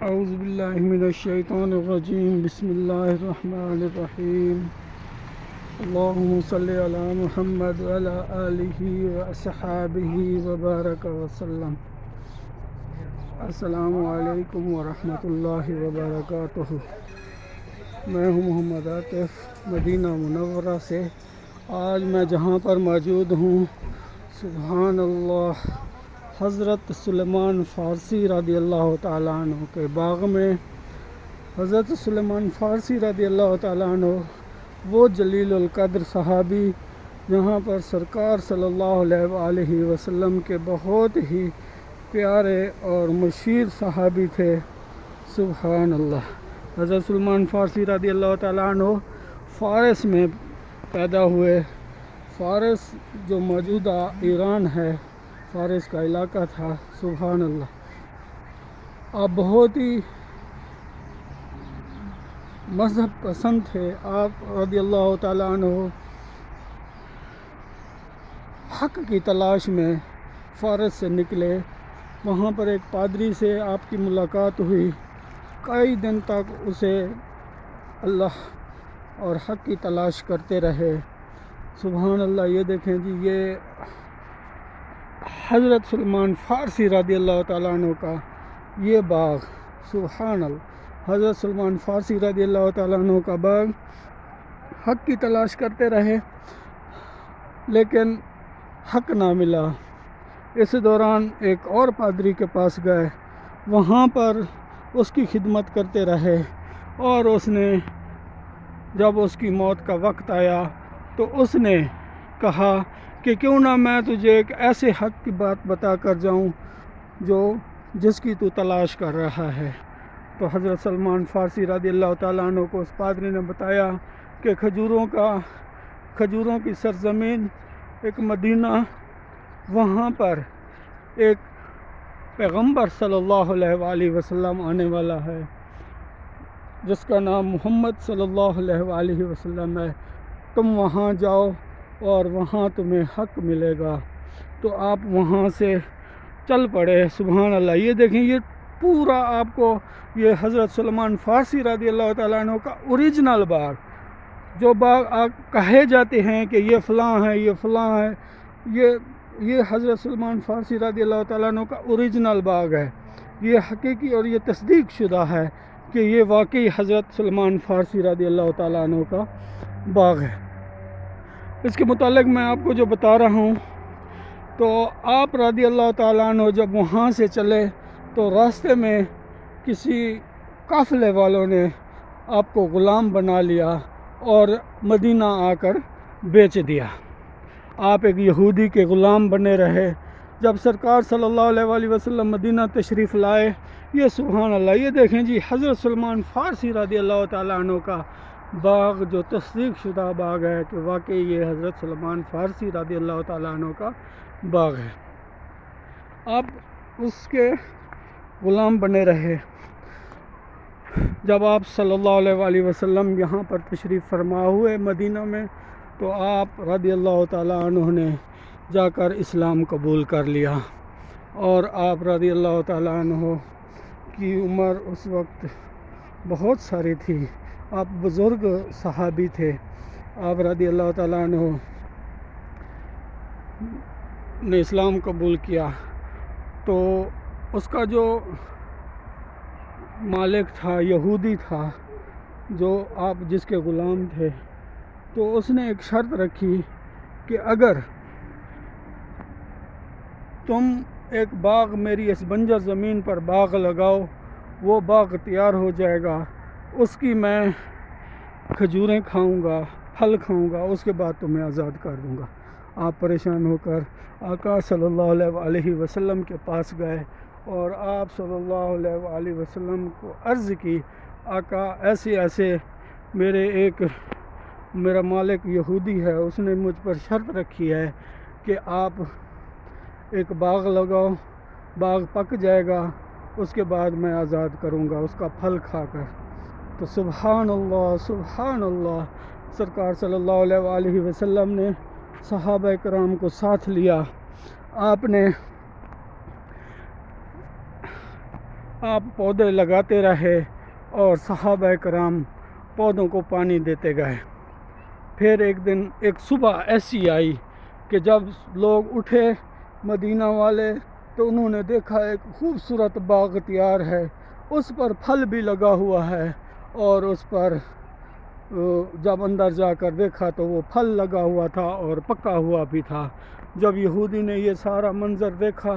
اعوذ باللہ من الشیطان الرجیم بسم اللہ الرحمن الرحیم اللہم صلی علی محمد وعلی آلہ واصحابہ وبارک وسلم۔ السلام علیکم ورحمۃ اللہ وبرکاتہ۔ میں ہوں محمد عاطف مدینہ منورہ سے۔ آج میں جہاں پر موجود ہوں سبحان اللہ حضرت سلیمان فارسی رضی اللہ تعالیٰ عنہ کے باغ میں۔ حضرت سلیمان فارسی رضی اللہ تعالیٰ عنہ وہ جلیل القدر صحابی جہاں پر سرکار صلی اللہ علیہ وآلہ وسلم کے بہت ہی پیارے اور مشیر صحابی تھے۔ سبحان اللہ۔ حضرت سلیمان فارسی رضی اللہ تعالیٰ عنہ فارس میں پیدا ہوئے۔ فارس جو موجودہ ایران ہے، فارس کا علاقہ تھا۔ سبحان اللہ۔ آپ بہت ہی مذہب پسند تھے۔ آپ رضی اللہ تعالیٰ عنہ حق کی تلاش میں فارس سے نکلے۔ وہاں پر ایک پادری سے آپ کی ملاقات ہوئی۔ کئی دن تک اسے اللہ اور حق کی تلاش کرتے رہے۔ سبحان اللہ۔ یہ دیکھیں جی، یہ حضرت سلیمان فارسی رضی اللہ تعالیٰ عنہ کا یہ باغ۔ سبحان اللہ۔ حضرت سلیمان فارسی رضی اللہ تعالیٰ عنہ کا باغ حق کی تلاش کرتے رہے لیکن حق نہ ملا۔ اس دوران ایک اور پادری کے پاس گئے، وہاں پر اس کی خدمت کرتے رہے، اور اس نے جب اس کی موت کا وقت آیا تو اس نے کہا کہ کیوں نہ میں تجھے ایک ایسے حق کی بات بتا کر جاؤں جس کی تو تلاش کر رہا ہے۔ تو حضرت سلیمان فارسی رضی اللہ تعالیٰ عنہ کو اس پادری نے بتایا کہ کھجوروں کی سرزمین ایک مدینہ، وہاں پر ایک پیغمبر صلی اللہ علیہ وآلہ وسلم آنے والا ہے جس کا نام محمد صلی اللہ علیہ وآلہ وسلم ہے۔ تم وہاں جاؤ اور وہاں تمہیں حق ملے گا۔ تو آپ وہاں سے چل پڑے۔ سبحان اللہ۔ یہ دیکھیں، یہ پورا آپ کو یہ حضرت سلیمان فارسی رضی اللہ تعالیٰ عنہ کا اوریجنل باغ، جو باغ آپ کہے جاتے ہیں کہ یہ فلاں ہے، یہ فلاں ہے، یہ حضرت سلیمان فارسی رضی اللہ تعالیٰ عنہ کا اوریجنل باغ ہے۔ یہ حقیقی اور یہ تصدیق شدہ ہے کہ یہ واقعی حضرت سلیمان فارسی رضی اللہ تعالیٰ عنہ کا باغ ہے۔ اس کے متعلق میں آپ کو جو بتا رہا ہوں، تو آپ رضی اللہ تعالیٰ عنہ جب وہاں سے چلے تو راستے میں کسی قافلے والوں نے آپ کو غلام بنا لیا اور مدینہ آ کر بیچ دیا۔ آپ ایک یہودی کے غلام بنے رہے۔ جب سرکار صلی اللہ علیہ وآلہ وسلم مدینہ تشریف لائے، یہ سبحان اللہ، یہ دیکھیں جی، حضرت سلیمان فارسی رضی اللہ تعالیٰ عنہ کا باغ جو تصدیق شدہ باغ ہے کہ واقعی یہ حضرت سلیمان فارسی رضی اللہ تعالیٰ عنہ کا باغ ہے۔ آپ اس کے غلام بنے رہے۔ جب آپ صلی اللہ علیہ وآلہ وسلم یہاں پر تشریف فرما ہوئے مدینہ میں، تو آپ رضی اللہ تعالیٰ عنہ نے جا کر اسلام قبول کر لیا، اور آپ رضی اللہ تعالیٰ عنہ کی عمر اس وقت بہت ساری تھی۔ آپ بزرگ صحابی تھے۔ آپ رضی اللہ تعالیٰ عنہ نے اسلام قبول کیا تو اس کا جو مالک تھا، یہودی تھا، جو آپ جس کے غلام تھے، تو اس نے ایک شرط رکھی کہ اگر تم ایک باغ میری اس بنجر زمین پر باغ لگاؤ، وہ باغ تیار ہو جائے گا، اس کی میں کھجوریں کھاؤں گا، پھل کھاؤں گا، اس کے بعد تمہیں آزاد کر دوں گا۔ آپ پریشان ہو کر آقا صلی اللہ علیہ وآلہ وسلم کے پاس گئے اور آپ صلی اللہ علیہ وآلہ وسلم کو عرض کی، آقا ایسے میرا مالک یہودی ہے، اس نے مجھ پر شرط رکھی ہے کہ آپ ایک باغ لگاؤ، باغ پک جائے گا، اس کے بعد میں آزاد کروں گا اس کا پھل کھا کر۔ تو سبحان اللہ، سبحان اللہ، سرکار صلی اللہ علیہ وآلہ وسلم نے صحابہ کرام کو ساتھ لیا۔ آپ نے آپ پودے لگاتے رہے اور صحابہ کرام پودوں کو پانی دیتے گئے۔ پھر ایک دن ایک صبح ایسی آئی کہ جب لوگ اٹھے مدینہ والے تو انہوں نے دیکھا ایک خوبصورت باغ تیار ہے، اس پر پھل بھی لگا ہوا ہے، اور اس پر جب اندر جا کر دیکھا تو وہ پھل لگا ہوا تھا اور پکا ہوا بھی تھا۔ جب یہودی نے یہ سارا منظر دیکھا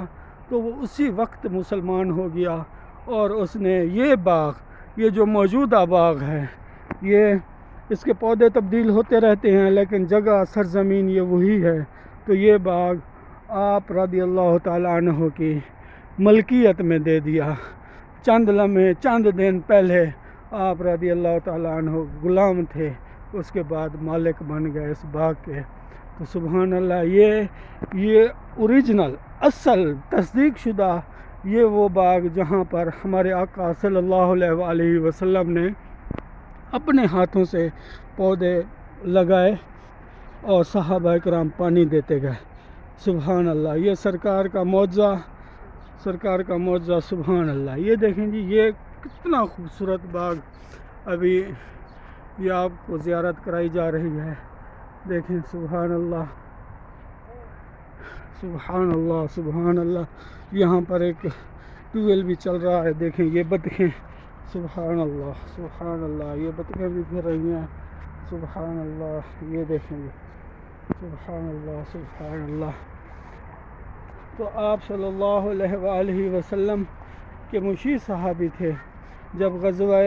تو وہ اسی وقت مسلمان ہو گیا، اور اس نے یہ باغ، یہ جو موجودہ باغ ہے، یہ اس کے پودے تبدیل ہوتے رہتے ہیں لیکن جگہ سرزمین یہ وہی ہے، تو یہ باغ آپ رضی اللہ تعالیٰ عنہ کی ملکیت میں دے دیا۔ چند لمحے، چند دن پہلے آپ رضی اللہ تعالیٰ عنہ غلام تھے، اس کے بعد مالک بن گئے اس باغ کے۔ تو سبحان اللہ، یہ اوریجنل، اصل، تصدیق شدہ یہ وہ باغ جہاں پر ہمارے آقا صلی اللہ علیہ وآلہ وسلم نے اپنے ہاتھوں سے پودے لگائے اور صحابہ کرام پانی دیتے گئے۔ سبحان اللہ، یہ سرکار کا معجزہ، سرکار کا معجزہ، سبحان اللہ۔ یہ دیکھیں جی، یہ کتنا خوبصورت باغ، ابھی یہ آپ کو زیارت کرائی جا رہی ہے، دیکھیں، سبحان اللہ، سبحان اللہ، سبحان اللہ۔ یہاں پر ایک ٹویل بھی چل رہا ہے، دیکھیں یہ بطخیں، سبحان اللہ، سبحان اللہ، یہ بطخیں بھی پھر رہی ہیں، سبحان اللہ، یہ دیکھیں گے، سبحان اللہ، سبحان اللہ۔ تو آپ صلی اللہ علیہ وآلہ وسلم کے مشیر صحابی تھے۔ جب غزوہ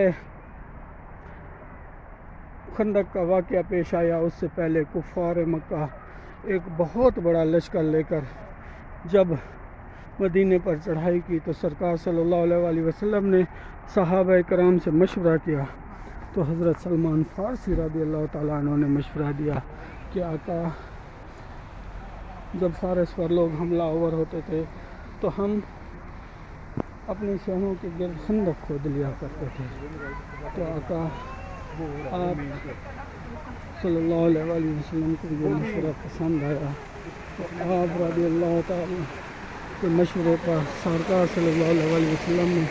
خندق کا واقعہ پیش آیا، اس سے پہلے کفار مکہ ایک بہت بڑا لشکر لے کر جب مدینے پر چڑھائی کی تو سرکار صلی اللہ علیہ وآلہ وسلم نے صحابہ کرام سے مشورہ کیا، تو حضرت سلمان فارسی رضی اللہ تعالیٰ عنہ نے مشورہ دیا کہ آقا، جب فارس پر لوگ حملہ آور ہوتے تھے تو ہم اپنی شہروں کے گرد خندق کھود لیا کرتے تھے، تو آقا آپ صلی اللہ علیہ وآلہ وسلم کو یہ مشورہ پسند آیا، تو آپ رضی اللہ تعالیٰ کے مشورے پر سرکار صلی اللہ علیہ وآلہ وسلم نے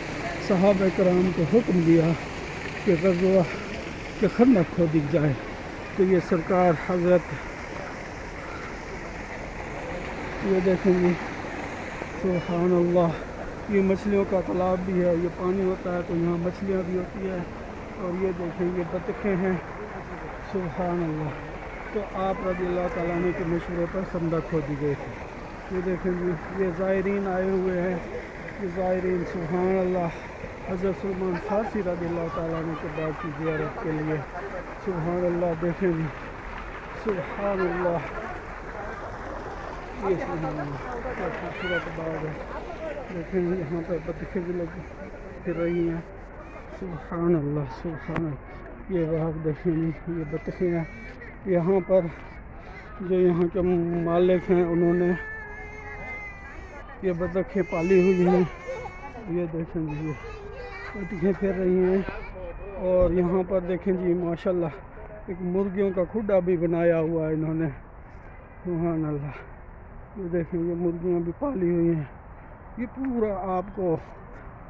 صحابہ کرام کو حکم دیا کہ غزوہ کے خندق کھودی جائے۔ تو یہ سرکار حضرت، یہ دیکھیں گے، سبحان اللہ، یہ مچھلیوں کا تالاب بھی ہے، یہ پانی ہوتا ہے تو یہاں مچھلیاں بھی ہوتی ہے، اور یہ دیکھیں یہ بطخیں ہیں، سبحان اللہ۔ تو آپ رضی اللہ تعالیٰ عنہ کے مشورے پر خندق کھودی گئی تھی۔ یہ دیکھیں گے، یہ زائرین آئے ہوئے ہیں، یہ زائرین، سبحان اللہ، حضرت سلمان فارسی رضی اللہ تعالیٰ عنہ کے باغ کی زیارت کے لیے، سبحان اللہ، دیکھیں گے، سبحان اللہ، یہ سبحان اللہ، کیا خوبصورت باغ ہے، دیکھیں یہاں پر بطخیں بھی لگ پھر رہی ہیں، سبحان اللہ، سبحان اللہ۔ یہ باغ دیکھیں گے، یہ بطخیں ہیں، یہاں پر جو یہاں کے مالک ہیں انہوں نے یہ بطخیں پالی ہوئی ہیں، یہ دیکھیں گے، یہ بطخیں پھر رہی ہیں، اور یہاں پر دیکھیں جی ماشاءاللہ ایک مرغیوں کا کھڈا بھی بنایا ہوا ہے انہوں نے، سبحان اللہ، یہ دیکھیں یہ مرغیاں بھی پالی ہوئی ہیں۔ یہ پورا آپ کو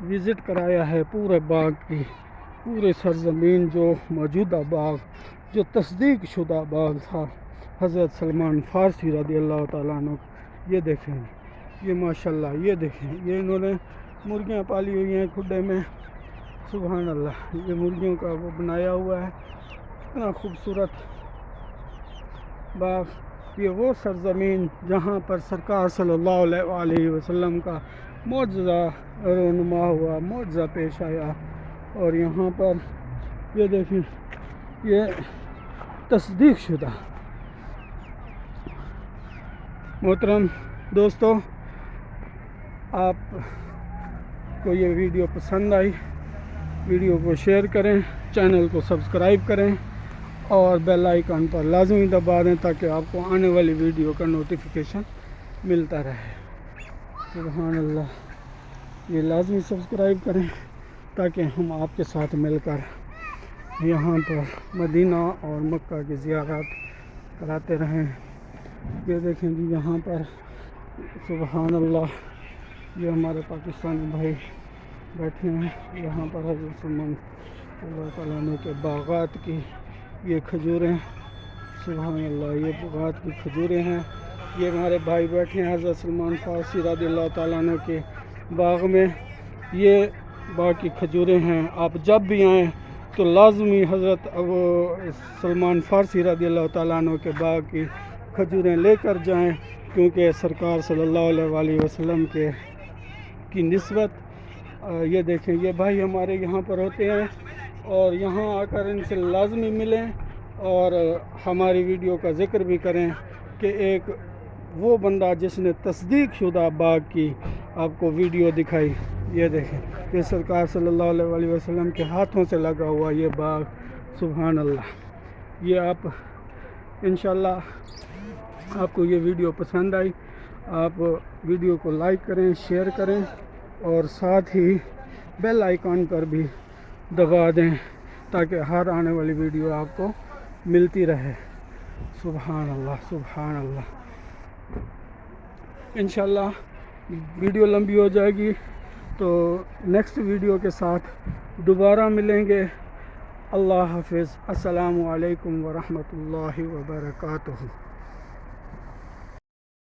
وزٹ کرایا ہے پورے باغ کی، پورے سرزمین، جو موجودہ باغ، جو تصدیق شدہ باغ تھا حضرت سلمان فارسی رضی اللہ تعالیٰ عنہ۔ یہ دیکھیں یہ ماشاءاللہ، یہ دیکھیں یہ انہوں نے مرغیاں پالی ہوئی ہیں کھڈے میں، سبحان اللہ، یہ مرغیوں کا وہ بنایا ہوا ہے، اتنا خوبصورت باغ۔ یہ وہ سرزمین جہاں پر سرکار صلی اللہ علیہ وآلہ وسلم کا معجزہ رونما ہوا، معجزہ پیش آیا، اور یہاں پر یہ دیکھیں یہ تصدیق شدہ۔ محترم دوستو، آپ کو یہ ویڈیو پسند آئی، ویڈیو کو شیئر کریں، چینل کو سبسکرائب کریں، اور بیل آئیکن پر لازمی دبا دیں تاکہ آپ کو آنے والی ویڈیو کا نوٹیفیکیشن ملتا رہے۔ سبحان اللہ، یہ لازمی سبسکرائب کریں تاکہ ہم آپ کے ساتھ مل کر یہاں پر مدینہ اور مکہ کی زیارت کراتے رہیں۔ یہ دیکھیں جی یہاں پر، سبحان اللہ، یہ ہمارے پاکستانی بھائی بیٹھے ہیں یہاں پر حضرت سلمان اللہ تعالیٰ عنہ کے باغات کی یہ کھجوریں، سبحان اللہ، یہ باغات کی کھجوریں ہیں. یہ ہمارے بھائی بیٹھے ہیں حضرت سلمان فارسی رضی اللہ تعالیٰ عنہ کے باغ میں. یہ باغ کی کھجوریں ہیں. آپ جب بھی آئیں تو لازمی حضرت سلمان فارسی رضی اللہ تعالیٰ عنہ کے باغ کی کھجوریں لے کر جائیں، کیونکہ سرکار صلی اللہ علیہ وآلہ وسلم کی نسبت. یہ دیکھیں، یہ بھائی ہمارے یہاں پر ہوتے ہیں اور یہاں آ کر ان سے لازمی ملیں اور ہماری ویڈیو کا ذکر بھی کریں کہ ایک وہ بندہ جس نے تصدیق شدہ باغ کی آپ کو ویڈیو دکھائی. یہ دیکھیں، یہ سرکار صلی اللہ علیہ وآلہ وسلم کے ہاتھوں سے لگا ہوا یہ باغ، سبحان اللہ. یہ آپ انشاءاللہ آپ کو یہ ویڈیو پسند آئی، آپ ویڈیو کو لائک کریں، شیئر کریں اور ساتھ ہی بیل آئیکن پر بھی دبا دیں تاکہ ہر آنے والی ویڈیو آپ کو ملتی رہے. سبحان اللہ، سبحان اللہ. انشاءاللہ ویڈیو لمبی ہو جائے گی تو نیکسٹ ویڈیو کے ساتھ دوبارہ ملیں گے. اللہ حافظ. السلام علیکم ورحمۃ اللہ وبرکاتہ.